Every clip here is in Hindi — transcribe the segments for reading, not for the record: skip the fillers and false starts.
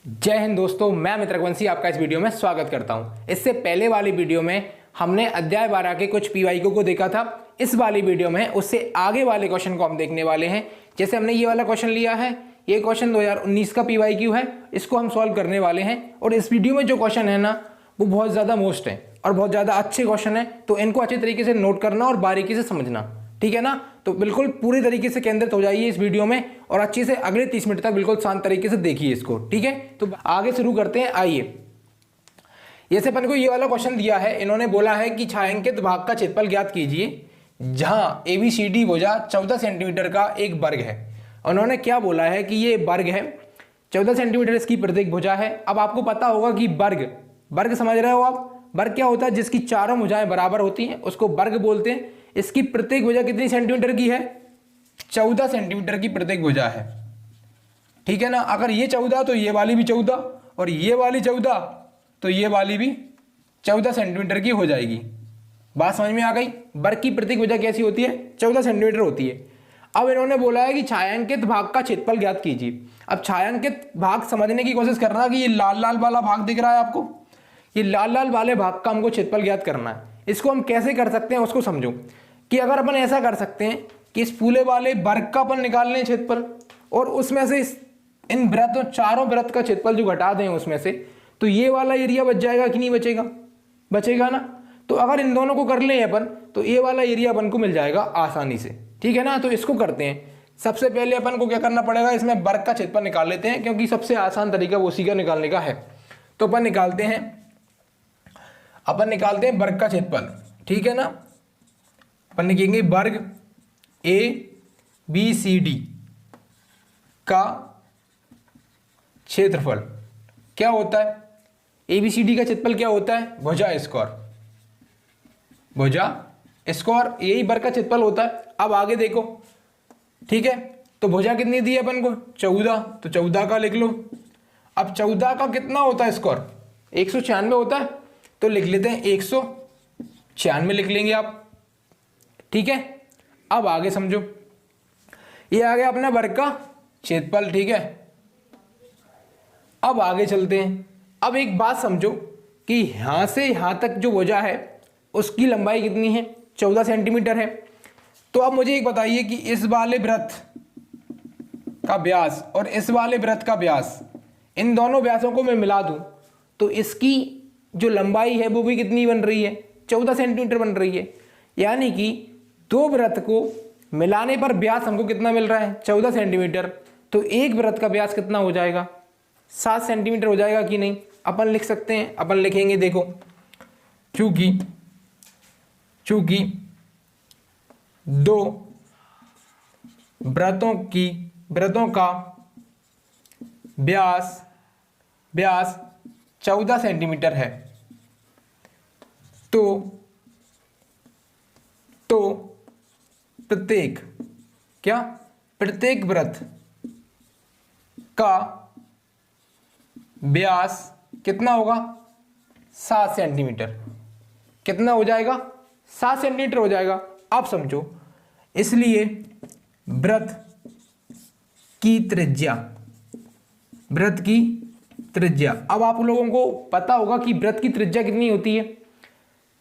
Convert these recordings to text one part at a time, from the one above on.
जय हिंद दोस्तों, मैं मित्र रघुवंशी आपका इस वीडियो में स्वागत करता हूं। इससे पहले वाली वीडियो में हमने अध्याय 12 के कुछ पीवाईक्यू को देखा था। इस वाली वीडियो में उससे आगे वाले क्वेश्चन को हम देखने वाले हैं। जैसे हमने ये वाला क्वेश्चन लिया है, ये क्वेश्चन 2019 का पीवाईक्यू है, इसको हम सॉल्व करने वाले हैं। और इस वीडियो में जो क्वेश्चन है ना, वो बहुत ज़्यादा मोस्ट है और बहुत ज़्यादा अच्छे क्वेश्चन है, तो इनको अच्छे तरीके से नोट करना और बारीकी से समझना, ठीक है ना। तो बिल्कुल पूरी तरीके से केंद्रित हो जाइए इस वीडियो में और अच्छे से अगले 30 मिनट तक बिल्कुल शांत तरीके से देखिए इसको, ठीक है। तो आगे शुरू करते हैं। आइए, जैसे अपन को ये वाला क्वेश्चन दिया है, इन्होंने बोला है कि छायांकित भाग का क्षेत्रफल ज्ञात कीजिए जहां ABCD भुजा 14 सेंटीमीटर का एक वर्ग है। उन्होंने क्या बोला है कि ये वर्ग है, 14 सेंटीमीटर इसकी प्रत्येक भुजा है। अब आपको पता होगा कि वर्ग समझ रहे हो आप। वर्ग क्या होता है? जिसकी चारों भुजाएं बराबर होती हैं उसको वर्ग बोलते हैं। इसकी प्रत्येक भुजा कितनी सेंटीमीटर की है? 14 सेंटीमीटर की प्रत्येक भुजा है, ठीक है ना। अगर ये 14 तो ये वाली भी 14 और ये वाली 14 तो ये वाली भी 14 सेंटीमीटर की हो जाएगी। बात समझ में आ गई? वर्ग की प्रत्येक भुजा कैसी होती है? 14 सेंटीमीटर होती है। अब इन्होंने बोला है कि छायांकित भाग का क्षेत्रफल ज्ञात कीजिए। अब छायांकित भाग समझने की कोशिश करना कि ये लाल लाल वाला भाग दिख रहा है आपको, ये लाल लाल वाले भाग का हमको क्षेत्रफल ज्ञात करना है। इसको हम कैसे कर सकते हैं उसको समझो कि अगर अपन ऐसा कर सकते हैं कि इस पूरे वाले वर्ग का अपन निकाल लें क्षेत्रफल और उसमें से इन वृत्तों चारों वृत्त का क्षेत्रफल जो घटा दें उसमें से, तो ये वाला एरिया बच जाएगा कि नहीं बचेगा? बचेगा ना। तो अगर इन दोनों को कर लें अपन तो ये वाला एरिया अपन को मिल जाएगा आसानी से, ठीक है ना। तो इसको करते हैं। सबसे पहले अपन को क्या करना पड़ेगा, इसमें वर्ग का क्षेत्रफल निकाल लेते हैं क्योंकि सबसे आसान तरीका वो उसी का निकालने का है। तो अपन निकालते हैं वर्ग का क्षेत्रफल, ठीक है ना। अपन लिखेंगे वर्ग ABCD का क्षेत्रफल क्या होता है? ABCD का क्षेत्रफल क्या होता है? भुजा स्क्वायर, यही वर्ग का क्षेत्रफल होता है। अब आगे देखो, ठीक है। तो भुजा कितनी दी है अपन को? 14, तो 14 का लिख लो। अब 14 का कितना होता है स्क्वायर? 196 होता है, तो लिख लेते हैं 196 लिख लेंगे आप, ठीक है। अब आगे समझो, ये आ गया अपना वर्ग का क्षेत्रफल, ठीक है। अब आगे चलते हैं। अब एक बात समझो कि यहां से यहां तक जो भुजा है उसकी लंबाई कितनी है? 14 सेंटीमीटर है। तो अब मुझे एक बताइए कि इस वाले वृत्त का व्यास और इस वाले वृत्त का व्यास, इन दोनों व्यासों को मैं मिला दूं तो इसकी जो लंबाई है वो भी कितनी बन रही है? 14 सेंटीमीटर बन रही है। यानी कि दो वृत्त को मिलाने पर व्यास हमको कितना मिल रहा है? 14 सेंटीमीटर। तो एक वृत्त का व्यास कितना हो जाएगा? 7 सेंटीमीटर हो जाएगा कि नहीं? अपन लिख सकते हैं। अपन लिखेंगे, देखो, चूंकि दो वृत्तों का व्यास 14 सेंटीमीटर है, तो प्रत्येक वृत्त का व्यास कितना होगा? 7 सेंटीमीटर। कितना हो जाएगा? 7 सेंटीमीटर हो जाएगा। अब समझो, इसलिए वृत्त की त्रिज्या, अब आप लोगों को पता होगा कि वृत्त की त्रिज्या कितनी होती है?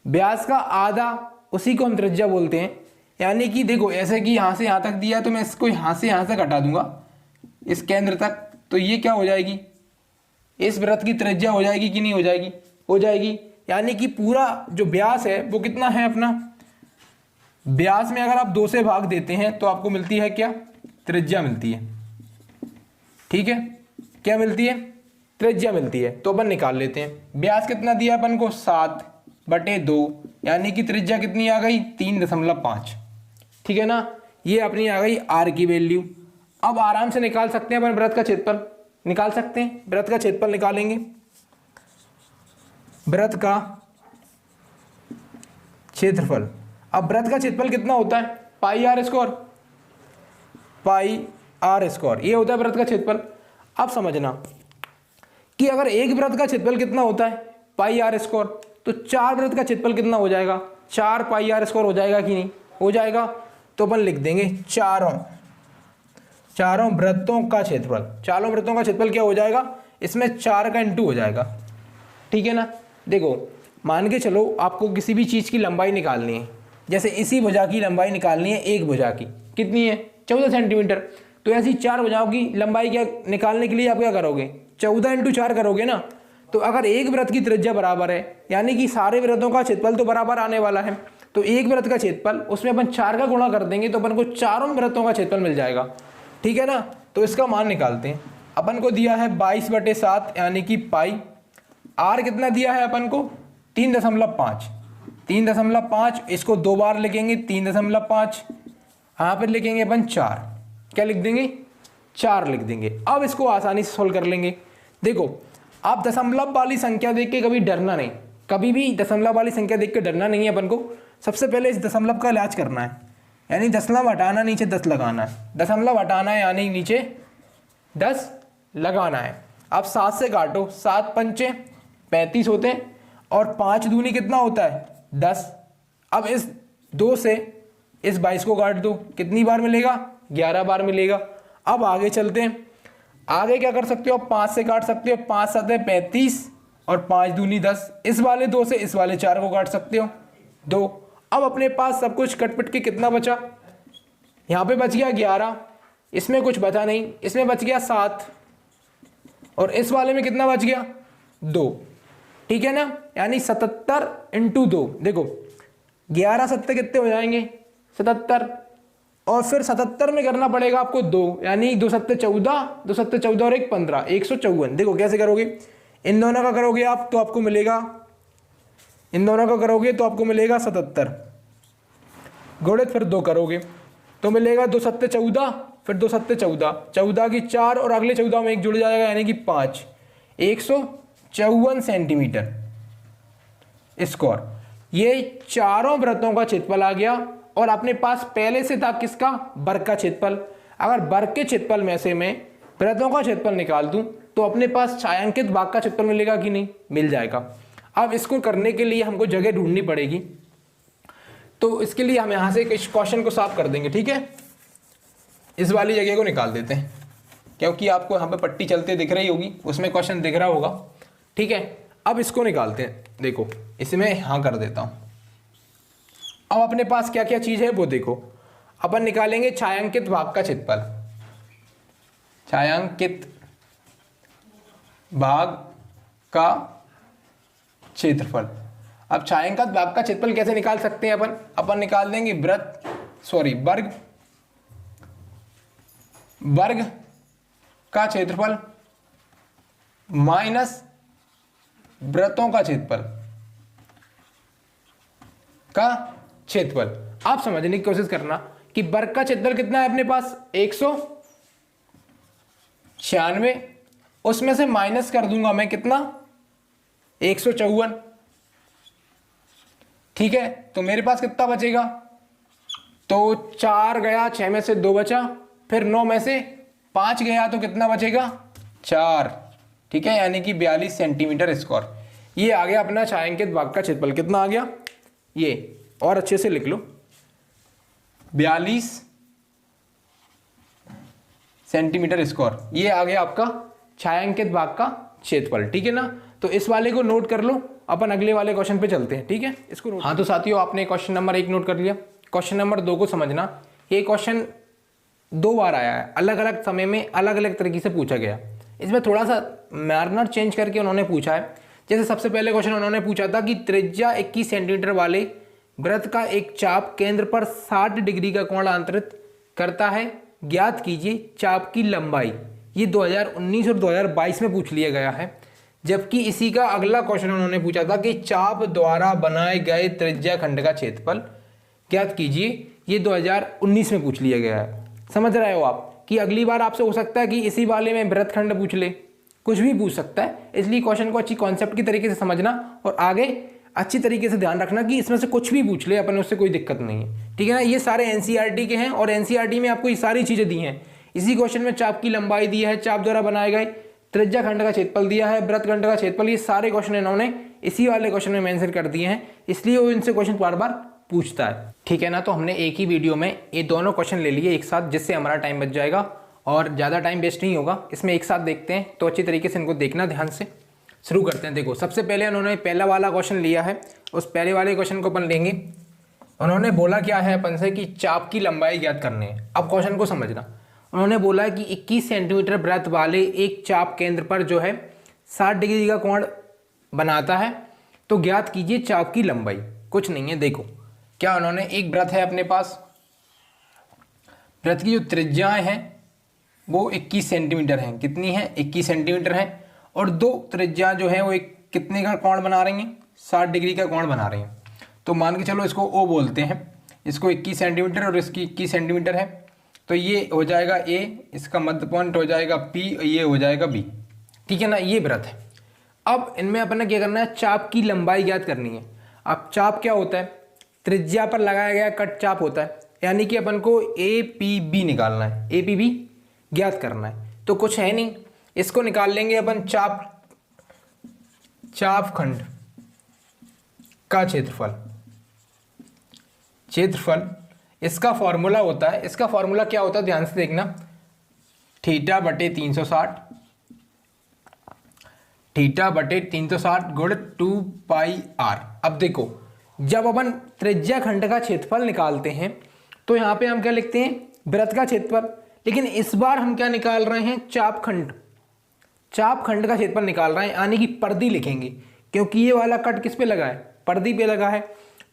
व्यास का आधा, उसी को हम त्रिज्या बोलते हैं। यानी कि देखो, ऐसे कि यहां से यहां तक दिया तो मैं इसको यहां से यहां तक हटा दूंगा इस केंद्र तक, तो ये क्या हो जाएगी? इस वृत्त की त्रिज्या हो जाएगी कि नहीं हो जाएगी? हो जाएगी। यानी कि पूरा जो व्यास है वो कितना है अपना? व्यास में अगर आप 2 से भाग देते हैं तो आपको मिलती है क्या? त्रिज्या मिलती है, ठीक है। क्या मिलती है? त्रिज्या मिलती है। तो अपन निकाल लेते हैं। व्यास कितना दिया अपन को? 7/2, यानी कि त्रिज्या कितनी आ गई? 3.5, ठीक है ना। ये अपनी आ गई R की वैल्यू। अब आराम से निकाल सकते हैं अपन वृत्त का क्षेत्रफल, निकाल सकते हैं। वृत्त का क्षेत्रफल निकालेंगे। वृत्त का क्षेत्रफल, अब वृत्त का क्षेत्रफल कितना होता है? πr स्क्वायर, ये होता है वृत्त का क्षेत्रफल। अब समझना कि अगर एक वृत्त का क्षेत्रफल कितना होता है? πr स्क्वायर, तो 4 वृत्त का क्षेत्रफल कितना हो जाएगा? 4 πr स्क्वायर हो जाएगा कि नहीं? हो जाएगा। तो अपन लिख देंगे 4 चारों वृत्तों का क्षेत्रफल। चारों वृत्तों का क्षेत्रफल क्या हो जाएगा, इसमें 4 का इंटू हो जाएगा, ठीक है ना। देखो मान के चलो आपको किसी भी चीज़ की लंबाई निकालनी है, जैसे इसी भुजा की लंबाई निकालनी है, एक भुजा की कितनी है 14 सेंटीमीटर। तो ऐसी 4 भुजाओं की लंबाई क्या निकालने के लिए आप क्या करोगे, 14 इंटू 4 करोगे ना। तो अगर एक वृत्त की त्रिज्या बराबर है, यानी कि सारे वृत्तों का क्षेत्रफल तो बराबर आने वाला है, तो एक वृत्त का क्षेत्रफल उसमें अपन 4 का गुणा कर देंगे तो अपन को चारों वृत्तों का क्षेत्रफल मिल जाएगा, ठीक है ना। तो इसका मान निकालते हैं। अपन को दिया है 22/7 यानी कि पाई। आर कितना दिया है अपन को 3.5। 3.5 इसको 2 बार लिखेंगे 3.5, यहाँ पर लिखेंगे अपन 4, क्या लिख देंगे 4 लिख देंगे। अब इसको आसानी से सोल्व कर लेंगे। देखो आप दशमलव वाली संख्या देख के कभी डरना नहीं, कभी भी दशमलव वाली संख्या देख के डरना नहीं है। अपन को सबसे पहले इस दशमलव का इलाज करना है, यानी दशमलव हटाना, नीचे 10 लगाना है। दशमलव हटाना है यानी नीचे 10 लगाना है। अब 7 से काटो, 7 पंचे 35 होते हैं और 5 दूनी कितना होता है 10। अब इस 2 से इस 22 को काट दो, कितनी बार मिलेगा 11 बार मिलेगा। अब आगे चलते हैं, आगे क्या कर सकते हो, 5 से काट सकते हो, 5 7 35 और 5 दूनी 10। इस वाले 2 से इस वाले 4 को काट सकते हो 2। अब अपने पास सब कुछ कटपिट के कितना बचा, यहाँ पे बच गया 11, इसमें कुछ बचा नहीं, इसमें बच गया 7 और इस वाले में कितना बच गया 2, ठीक है ना। यानी 77 इंटू 2, देखो 11 7 कितने हो जाएंगे 77, और फिर 77 में करना पड़ेगा आपको 2, यानी 2 7 14, 2 7 14 और 1 15, 154। देखो कैसे करोगे, इन दोनों का करोगे आप तो आपको मिलेगा, इन दोनों का करोगे तो आपको मिलेगा 77, गुणित फिर 2 करोगे तो मिलेगा 2 7 14, फिर 2 7 14, 14 की 4 और अगले 14 में 1 जुड़ जाएगा यानी कि 5, 154 सेंटीमीटर स्क्वायर। ये चारों वृत्तों का क्षेत्रफल आ गया। और अपने पास पहले से था किसका, वर्ग का क्षेत्रफल। अगर वर्ग के क्षेत्रफल में से मैं वृत्तों का क्षेत्रफल निकाल दूं तो अपने पास छायांकित भाग का क्षेत्रफल मिलेगा कि नहीं, मिल जाएगा। अब इसको करने के लिए हमको जगह ढूंढनी पड़ेगी, तो इसके लिए हम यहां से इस क्वेश्चन को साफ कर देंगे, ठीक है। इस वाली जगह को निकाल देते हैं, क्योंकि आपको यहाँ पे पट्टी चलते दिख रही होगी, उसमें क्वेश्चन दिख रहा होगा, ठीक है। अब इसको निकालते हैं, देखो इसे मैं यहाँ कर देता हूँ। अब अपने पास क्या क्या चीज है वो देखो, अपन निकालेंगे छायांकित भाग का क्षेत्रफल, छायांकित भाग का क्षेत्रफल। अब छायांकित भाग का क्षेत्रफल कैसे निकाल सकते हैं अपन निकाल देंगे वर्ग का क्षेत्रफल माइनस वृत्तों का क्षेत्रफल। आप समझने की कोशिश करना कि वर्ग का क्षेत्रफल कितना है अपने पास 196, उसमें से माइनस कर दूंगा मैं कितना 154, ठीक है। तो मेरे पास कितना बचेगा, तो 4 गया, 6 में से 2 बचा, फिर 9 में से 5 गया तो कितना बचेगा 4, ठीक है, यानी कि 42 सेंटीमीटर स्क्वायर। ये आ गया अपना छायांकित भाग का क्षेत्रफल। कितना आ गया, ये और अच्छे से लिख लो 42 सेंटीमीटर स्क्वायर। ये आ गया आपका छायांकित भाग का क्षेत्रफल, ठीक है ना। तो इस वाले को नोट कर लो, अपन अगले वाले क्वेश्चन पे चलते हैं, ठीक है। इसको नोट। हाँ तो साथियों, आपने क्वेश्चन नंबर 1 नोट कर लिया। क्वेश्चन नंबर 2 को समझना, ये क्वेश्चन 2 बार आया है, अलग अलग समय में अलग अलग तरीके से पूछा गया। इसमें थोड़ा सा मार्नर चेंज करके उन्होंने पूछा है। जैसे सबसे पहले क्वेश्चन उन्होंने पूछा था कि त्रिज्या 21 सेंटीमीटर वाले वृत्त का एक चाप केंद्र पर 60 डिग्री का कोण अंतरित करता है, ज्ञात कीजिए चाप की लंबाई। ये 2019 और 2022 में पूछ लिया गया है। जबकि इसी का अगला क्वेश्चन उन्होंने पूछा था कि चाप द्वारा बनाए गए त्रिज्या खंड का क्षेत्रफल ज्ञात कीजिए। ये 2019 में पूछ लिया गया है। समझ रहे हो आप कि अगली बार आपसे हो सकता है कि इसी वाले में वृत्त खंड पूछ ले, कुछ भी पूछ सकता है। इसलिए क्वेश्चन को अच्छी कॉन्सेप्ट की तरीके से समझना और आगे अच्छी तरीके से ध्यान रखना कि इसमें से कुछ भी पूछ ले अपन, उससे कोई दिक्कत नहीं है, ठीक है ना। ये सारे एनसीईआरटी के हैं और एनसीईआरटी में आपको ये सारी चीजें दी हैं। इसी क्वेश्चन में चाप की लंबाई दी है, चाप द्वारा बनाए गए त्रिज्या खंड का क्षेत्रफल दिया है, वृत्त खंड का क्षेत्रफल, ये सारे क्वेश्चन इन्होंने इसी वाले क्वेश्चन में मेंशन कर दिए हैं, इसलिए वो इनसे क्वेश्चन बार बार पूछता है, ठीक है ना। तो हमने एक ही वीडियो में ये दोनों क्वेश्चन ले लिए एक साथ, जिससे हमारा टाइम बच जाएगा और ज़्यादा टाइम वेस्ट नहीं होगा, इसमें एक साथ देखते हैं। तो अच्छी तरीके से इनको देखना ध्यान से। शुरू करते हैं। देखो सबसे पहले उन्होंने पहला वाला क्वेश्चन लिया है, उस पहले वाले क्वेश्चन को अपन लेंगे। उन्होंने बोला क्या है अपन से कि चाप की लंबाई ज्ञात करनी है। अब क्वेश्चन को समझना। उन्होंने बोला कि 21 सेंटीमीटर वृत्त वाले एक चाप केंद्र पर जो है 60 डिग्री का कोण बनाता है, तो ज्ञात कीजिए चाप की लंबाई। कुछ नहीं है, देखो क्या उन्होंने एक वृत्त है अपने पास, वृत्त की जो त्रिज्याएं हैं वो 21 सेंटीमीटर हैं। कितनी है? 21 सेंटीमीटर है। और दो त्रिज्या जो है वो एक कितने का कोण बना रही हैं? 60 डिग्री का कोण बना रही हैं। तो मान के चलो इसको O बोलते हैं, इसको 21 सेंटीमीटर और इसकी 21 सेंटीमीटर है। तो ये हो जाएगा A, इसका मध्य पॉइंट हो जाएगा P, ये हो जाएगा B। ठीक है ना, ये वृत्त है। अब इनमें अपन ने क्या करना है? चाप की लंबाई ज्ञात करनी है। अब चाप क्या होता है? त्रिज्या पर लगाया गया कट चाप होता है, यानी कि अपन को APB निकालना है, APB ज्ञात करना है। तो कुछ है नहीं, इसको निकाल लेंगे अपन चाप खंड का क्षेत्रफल। इसका फॉर्मूला होता है, इसका फॉर्मूला क्या होता है ध्यान से देखना, थीटा बटे 360 गुण 2πr। अब देखो जब अपन त्रिज्या खंड का क्षेत्रफल निकालते हैं तो यहाँ पे हम क्या लिखते हैं? वृत्त का क्षेत्रफल। लेकिन इस बार हम क्या निकाल रहे हैं? चाप खंड का क्षेत्रफल निकाल रहे हैं, यानी कि परिधि लिखेंगे, क्योंकि ये वाला कट किस पे लगा है? परिधि पे लगा है।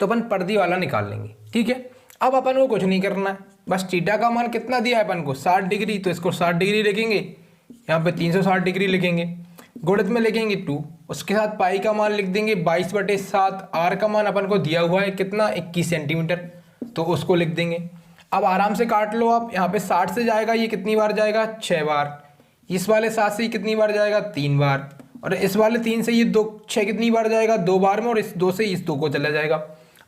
तो अपन परिधि वाला निकाल लेंगे। ठीक है, अब अपन को कुछ नहीं करना है, बस थीटा का मान कितना दिया है अपन को? 60 डिग्री। तो इसको 60 डिग्री लिखेंगे, यहाँ पे 360 डिग्री लिखेंगे, गुणित में लिखेंगे 2, उसके साथ पाई का मान लिख देंगे 22/7। आर का मान अपन को दिया हुआ है कितना? 21 सेंटीमीटर, तो उसको लिख देंगे। अब आराम से काट लो आप, यहाँ पे 60 से जाएगा ये कितनी बार जाएगा? 6 बार। इस वाले 7 से कितनी बार जाएगा? 3 बार। और इस वाले 3 से ये 6 कितनी बार जाएगा? 2 बार में। और इस 2 से इस 2 को चला जाएगा।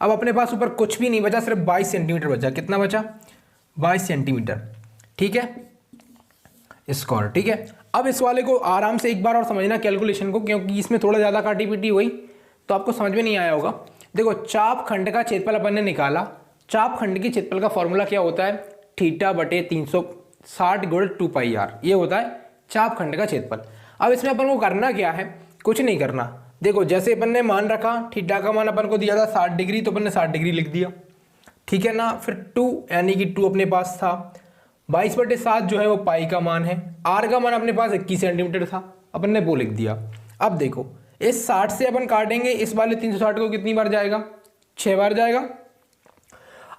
अब अपने पास ऊपर कुछ भी नहीं बचा, सिर्फ 22 सेंटीमीटर बचा। कितना बचा? 22 सेंटीमीटर। ठीक है, स्क्वायर। ठीक है, अब इस वाले को आराम से एक बार और समझना कैलकुलेशन को, क्योंकि इसमें थोड़ा ज़्यादा काटी पीटी हुई तो आपको समझ में नहीं आया होगा। देखो चाप खंड का क्षेत्रफल अपन ने निकाला। चाप खंड के क्षेत्रफल का फॉर्मूला क्या होता है? थीटा बटे 360 गुण 2πr, ये होता है चाप खंड का क्षेत्रफल। अब इसमें अपन को करना क्या है? कुछ नहीं करना। देखो जैसे अपन ने मान रखा, थीटा का मान अपन को दिया था 60 डिग्री, तो अपन ने 60 डिग्री लिख दिया। ठीक है ना, फिर 2 यानी कि 2 अपने पास था, 22/7 जो है वो पाई का मान है, आर का मान अपने पास 21 सेंटीमीटर था, अपन ने वो लिख दिया। अब देखो इस 60 से अपन काटेंगे, इस वाले 360 को कितनी बार जाएगा? 6 बार जाएगा।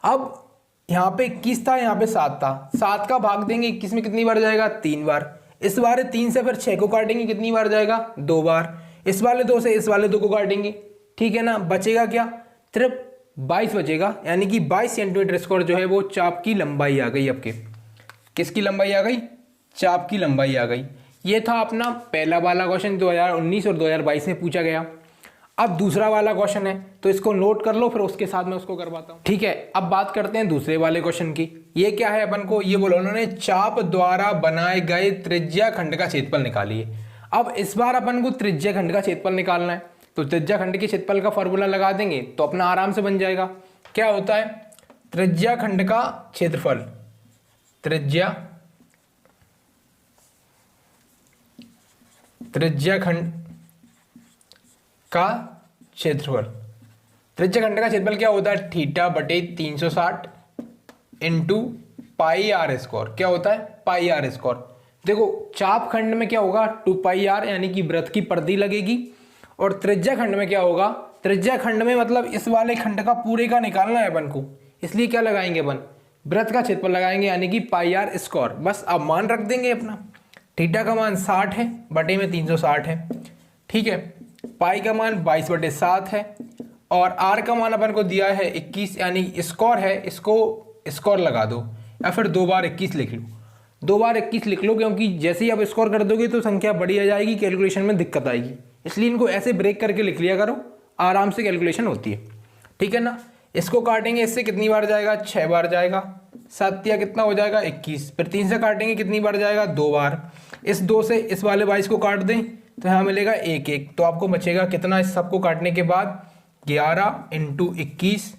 अब यहाँ पे 21 था, यहाँ पे 7 था, 7 का भाग देंगे 21 में, कितनी बार जाएगा? 3 बार। इस वाले 3 से फिर 6 को काटेंगे, कितनी बार जाएगा? 2 बार। इस वाले 2 से इस वाले 2 को काटेंगे। ठीक है ना, बचेगा क्या? सिर्फ 22 बचेगा, यानी कि 22 सेंटीमीटर स्क्वायर जो है वो चाप की लंबाई आ गई। आपके किसकी लंबाई आ गई? चाप की लंबाई आ गई। ये था अपना पहला वाला क्वेश्चन, 2019 और 2022 में पूछा गया। अब दूसरा वाला क्वेश्चन है, तो इसको नोट कर लो, फिर उसके साथ मैं उसको करवाता हूँ। ठीक है, अब बात करते हैं दूसरे वाले क्वेश्चन की। ये क्या है अपन को? ये बोला उन्होंने चाप द्वारा बनाए गए त्रिज्या खंड का क्षेत्रफल निकालिए। अब इस बार अपन को त्रिज्या खंड का क्षेत्रफल निकालना है, तो त्रिज्या खंड के क्षेत्रफल का फॉर्मूला लगा देंगे तो अपना आराम से बन जाएगा। क्या होता है? त्रिज्या खंड का क्षेत्रफल, त्रिज्या खंड का क्षेत्रफल। त्रिज्या खंड का क्षेत्रफल क्या होता है? थीटा बटे 360 इंटू पाई आर स्क्वायर। क्या होता है? पाई आर स्क्वायर। देखो चाप खंड में क्या होगा? 2πr, यानी कि वृत्त की परिधि लगेगी। और त्रिज्या खंड में क्या होगा? त्रिज्या खंड में मतलब इस वाले खंड का पूरे का निकालना है अपन को, इसलिए क्या लगाएंगे अपन? वृत्त का क्षेत्रफल लगाएंगे, यानी कि पाई आर स्क्वायर। बस अब मान रख देंगे अपना, थीटा का मान 60 है, बटे में 360 है। ठीक है, पाई का मान 22/7 है, और आर का मान अपन को दिया है 21, यानी स्क्वायर है, इसको स्क्वायर लगा दो, या फिर 2 बार 21 लिख लो। 2 बार 21 लिख लो, क्योंकि जैसे ही आप स्क्वायर कर दोगे तो संख्या बड़ी आ जाएगी, कैलकुलेशन में दिक्कत आएगी, इसलिए इनको ऐसे ब्रेक करके लिख लिया करो, आराम से कैलकुलेशन होती है। ठीक है ना, इसको काटेंगे, इससे कितनी बार जाएगा? 6 बार जाएगा। 7 या कितना हो जाएगा? 21। फिर 3 से काटेंगे, कितनी बार जाएगा? 2 बार। इस 2 से इस वाले 22 को काट दें तो यहाँ मिलेगा 1 तो आपको बचेगा कितना इस सबको काटने के बाद? 11 × 21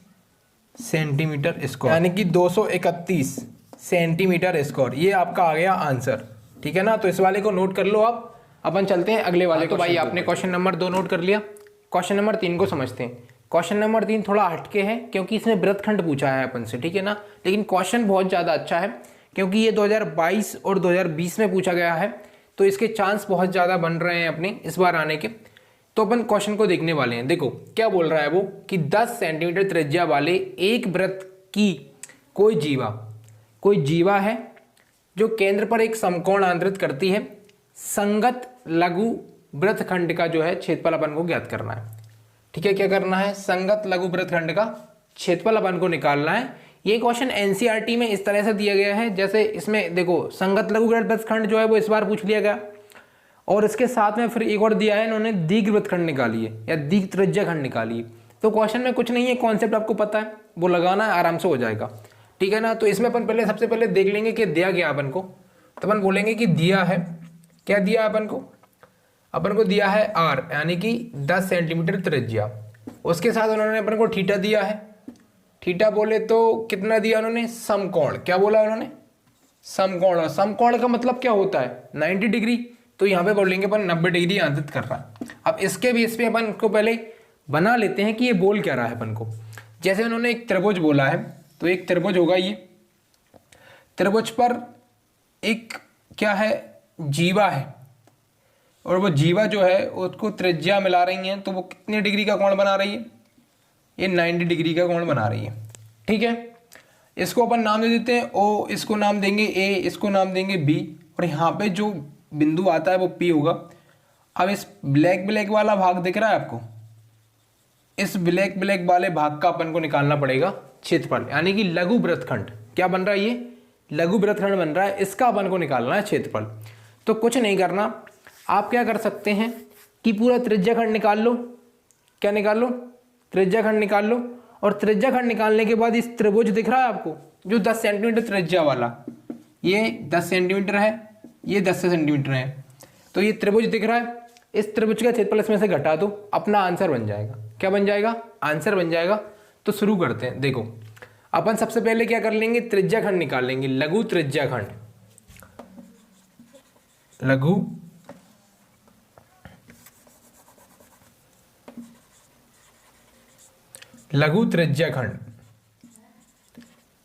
सेंटीमीटर स्क्वायर, यानी कि 231 सेंटीमीटर स्क्वायर। ये आपका आ गया आंसर, ठीक है ना। तो इस वाले को नोट कर लो आप। अपन चलते हैं अगले वाले। तो भाई आपने क्वेश्चन नंबर 2 नोट कर लिया। क्वेश्चन नंबर 3 को समझते हैं। क्वेश्चन नंबर 3 थोड़ा हटके है क्योंकि इसने वृत्तखंड पूछा है अपन से, ठीक है ना। लेकिन क्वेश्चन बहुत ज़्यादा अच्छा है क्योंकि ये 2022 और 2020 में पूछा गया है, तो इसके चांस बहुत ज़्यादा बन रहे हैं अपने इस बार आने के। तो अपन क्वेश्चन को देखने वाले हैं। देखो क्या बोल रहा है वो कि 10 सेंटीमीटर त्रिज्या वाले एक वृत्त की कोई जीवा है जो केंद्र पर एक समकोण आंतरित करती है। संगत लघु वृत्तखंड का जो है क्षेत्रफल अपन को ज्ञात करना है, ठीक है। क्या करना है? संगत लघु वृत्तखंड का क्षेत्रफल अपन को निकालना है। ये क्वेश्चन एनसीईआरटी में इस तरह से दिया गया है, जैसे इसमें देखो संगत लघु वृत्तखंड जो है वो इस बार पूछ लिया गया, और इसके साथ में फिर एक और दिया है इन्होंने, दीर्घ वृत्तखंड निकाली है या दीर्घ त्रिज्या खंड निकाली है। तो क्वेश्चन में कुछ नहीं है, कॉन्सेप्ट आपको पता है, वो लगाना है, आराम से हो जाएगा, ठीक है ना। तो इसमें अपन पहले सबसे पहले देख लेंगे कि दिया गया अपन को। तो अपन बोलेंगे कि दिया है, क्या दिया अपन को दिया है आर यानी कि 10 सेंटीमीटर त्रिज्या। उसके साथ उन्होंने अपन को थीटा दिया है। थीटा बोले तो कितना दिया उन्होंने? समकोण। क्या बोला उन्होंने? समकोण। और समकोण का मतलब क्या होता है? 90 डिग्री। तो यहाँ पे बोलेंगे अपन 90 डिग्री आंतरित कर रहा है। अब इसके बेस पे अपन को पहले बना लेते हैं कि ये बोल क्या रहा है अपन को। जैसे उन्होंने एक त्रिभुज बोला है, तो एक त्रिभुज होगा ये। त्रिभुज पर एक क्या है? जीवा है, और वो जीवा जो है उसको त्रिज्या मिला रही है, तो वो कितने डिग्री का कोण बना रही है? ये 90 डिग्री का कोण बना रही है, ठीक है। इसको अपन नाम दे देते हैं ओ, इसको नाम देंगे ए, इसको नाम देंगे बी, और यहाँ पे जो बिंदु आता है वो पी होगा। अब इस ब्लैक वाला भाग दिख रहा है आपको? इस ब्लैक वाले भाग का अपन को निकालना पड़ेगा क्षेत्रफल, यानी कि लघु वृत्तखंड। क्या बन रहा है? ये लघु वृत्तखंड बन रहा है, इसका अपन को निकालना है क्षेत्रफल। तो कुछ नहीं करना, आप क्या कर सकते हैं कि पूरा त्रिज्याखंड निकाल लो। क्या निकाल लो? त्रिज्याखंड निकाल लो। और त्रिज्याखंड निकालने के बाद इस त्रिभुज दिख रहा है आपको जो 10 सेंटीमीटर त्रिज्या वाला, ये 10 सेंटीमीटर है, ये 10 सेंटीमीटर है, तो ये त्रिभुज दिख रहा है। इस त्रिभुज का क्षेत्रफल इसमें से घटा दो, अपना आंसर बन जाएगा। क्या बन जाएगा? आंसर बन जाएगा। तो शुरू करते हैं। देखो अपन सबसे पहले क्या कर लेंगे? त्रिज्याखंड निकाल लेंगे, लघु त्रिज्याखंड। लघु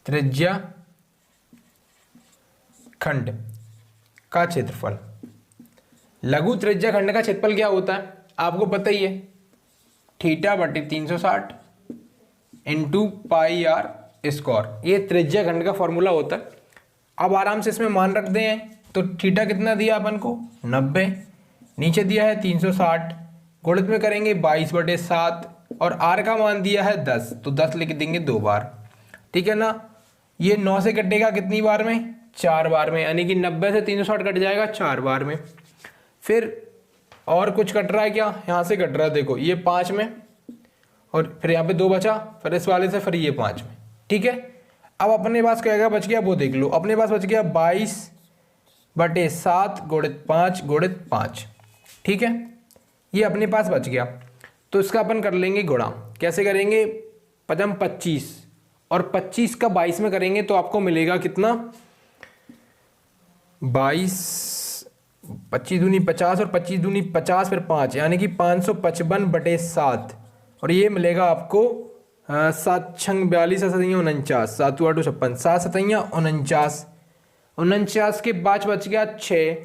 त्रिज्याखंड का क्षेत्रफल। लघु त्रिज्याखंड का क्षेत्रफल क्या होता है आपको पता ही है, थीटा बटे 360 इंटू पाई आर स्क्वायर। ये त्रिज्याखंड का फॉर्मूला होता है। अब आराम से इसमें मान रख दें, तो थीटा कितना दिया अपन को? 90, नीचे दिया है 360, गुणित में करेंगे 22/7, और आर का मान दिया है 10, तो 10 लिख देंगे 2 बार, ठीक है ना। ये 9 से कटेगा कितनी बार में? 4 बार में, यानी कि 90 से 360 कट जाएगा 4 बार में। फिर और कुछ कट रहा है क्या? यहाँ से कट रहा है, देखो ये 5 में, और फिर यहाँ पे 2 बचा, फिर इस वाले से फिर ये 5 में, ठीक है। अब अपने पास क्या बच गया वो देख लो। अपने पास बच गया 22/7 गुणित 5 गुणित 5, ठीक है। ये अपने पास बच गया। तो इसका अपन कर लेंगे गुणा। कैसे करेंगे? 25, और 25 का 22 में करेंगे तो आपको मिलेगा कितना? 25 दूनी 50 और 25 दूनी 50, फिर 5, यानी कि 555/7, और ये मिलेगा आपको 7 छंग 42, 7 49, 7 8 56, 7 7 49, 49 के बाद बच गया 6,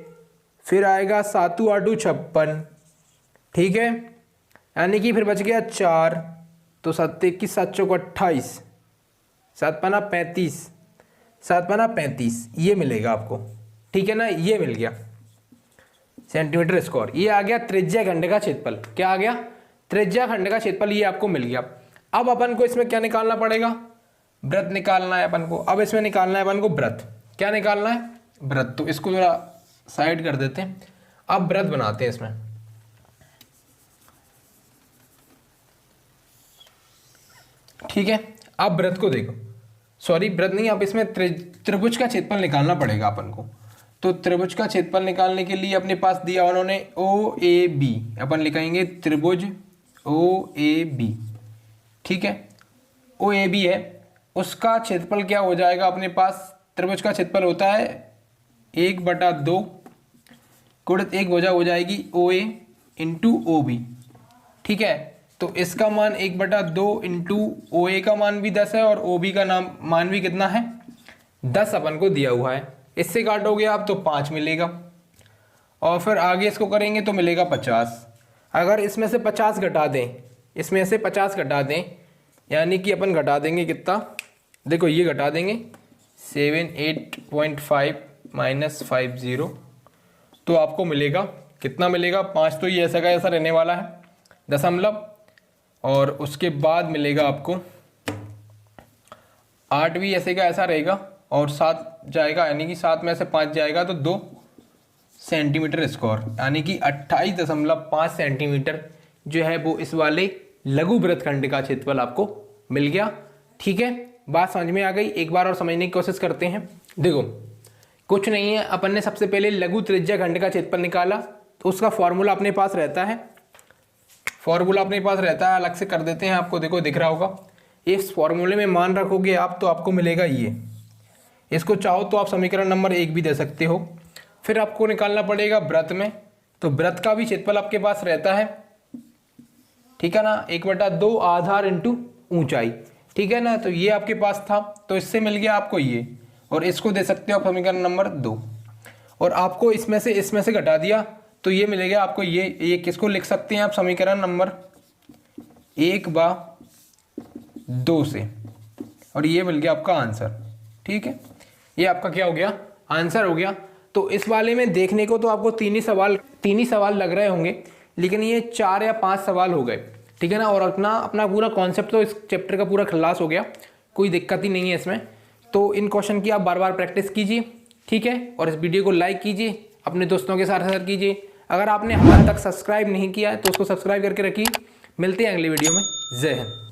फिर आएगा 7 8 56, ठीक है, यानी कि फिर बच गया 4, तो 7 21 7 चौक 28, 7 पना 35, 7 पना 35, ये मिलेगा आपको, ठीक है ना। ये मिल गया सेंटीमीटर स्क्वायर। ये आ गया त्रिज्याखंड का क्षेत्रफल। क्या आ गया? त्रिज्याखंड का क्षेत्रफल, ये आपको मिल गया। अब अपन को इसमें क्या निकालना पड़ेगा? वृत्त निकालना है अपन को। अब इसमें निकालना है अपन को वृत्त। क्या निकालना है? वृत्त। तो इसको जरा साइड कर देते हैं, अब वृत्त बनाते हैं इसमें। ठीक है, अब वृत्त को देखो, सॉरी वृत्त नहीं, अब इसमें त्रिभुज का क्षेत्रफल निकालना पड़ेगा अपन को। तो त्रिभुज का क्षेत्रफल निकालने के लिए अपने पास दिया उन्होंने ओ ए बी, अपन लिखेंगे त्रिभुज ओ ए बी, ठीक है। ओ ए बी है, उसका क्षेत्रफल क्या हो जाएगा अपने पास त्रिभुज का क्षेत्रफल होता है 1/2 गुणित 1 भुजा हो जाएगी OA इंटू OB। ठीक है, तो इसका मान 1/2 इंटू OA का मान भी 10 है और OB का मान भी कितना है 10 अपन को दिया हुआ है। इससे काटोगे आप तो 5 मिलेगा और फिर आगे इसको करेंगे तो मिलेगा 50। अगर इसमें से 50 घटा दें, इसमें से 50 घटा दें, यानी कि अपन घटा देंगे कितना, देखो ये घटा देंगे 78.5 माइनस 50, तो आपको मिलेगा कितना मिलेगा 5, तो ये ऐसा का ऐसा रहने वाला है दशमलव, और उसके बाद मिलेगा आपको 8 भी ऐसे का ऐसा रहेगा और 7 जाएगा, यानी कि 7 में से 5 जाएगा तो 2 सेंटीमीटर स्क्वायर, यानी कि 28.5 सेंटीमीटर जो है वो इस वाले लघु वृत्तखंड का क्षेत्रफल आपको मिल गया। ठीक है, बात समझ में आ गई। एक बार और समझने की कोशिश करते हैं। देखो कुछ नहीं है, अपन ने सबसे पहले लघु त्रिज्या खंड का क्षेत्रफल निकाला, तो उसका फॉर्मूला अपने पास रहता है, अलग से कर देते हैं आपको, देखो दिख रहा होगा। इस फॉर्मूले में मान रखोगे आप तो आपको मिलेगा ये, इसको चाहो तो आप समीकरण नंबर 1 भी दे सकते हो। फिर आपको निकालना पड़ेगा वृत्त में, तो वृत्त का भी क्षेत्रफल आपके पास रहता है, ठीक है ना, 1/2 आधार इंटू ऊंचाई, ठीक है ना, तो ये आपके पास था, तो इससे मिल गया आपको ये, और इसको दे सकते हो आप समीकरण नंबर 2, और आपको इसमें से घटा दिया तो ये मिलेगा आपको ये किसको लिख सकते हैं आप समीकरण नंबर 1/2 से, और ये मिल गया आपका आंसर। ठीक है, ये आपका क्या हो गया, आंसर हो गया। तो इस वाले में देखने को तो आपको तीन ही सवाल लग रहे होंगे, लेकिन ये 4 या 5 सवाल हो गए, ठीक है ना, और अपना पूरा कॉन्सेप्ट तो इस चैप्टर का पूरा खलास हो गया, कोई दिक्कत ही नहीं है इसमें। तो इन क्वेश्चन की आप बार बार प्रैक्टिस कीजिए, ठीक है, और इस वीडियो को लाइक कीजिए, अपने दोस्तों के साथ शेयर कीजिए। अगर आपने हमारे तक सब्सक्राइब नहीं किया है तो उसको सब्सक्राइब करके रखिए। मिलते हैं अगली वीडियो में। जय हिंद।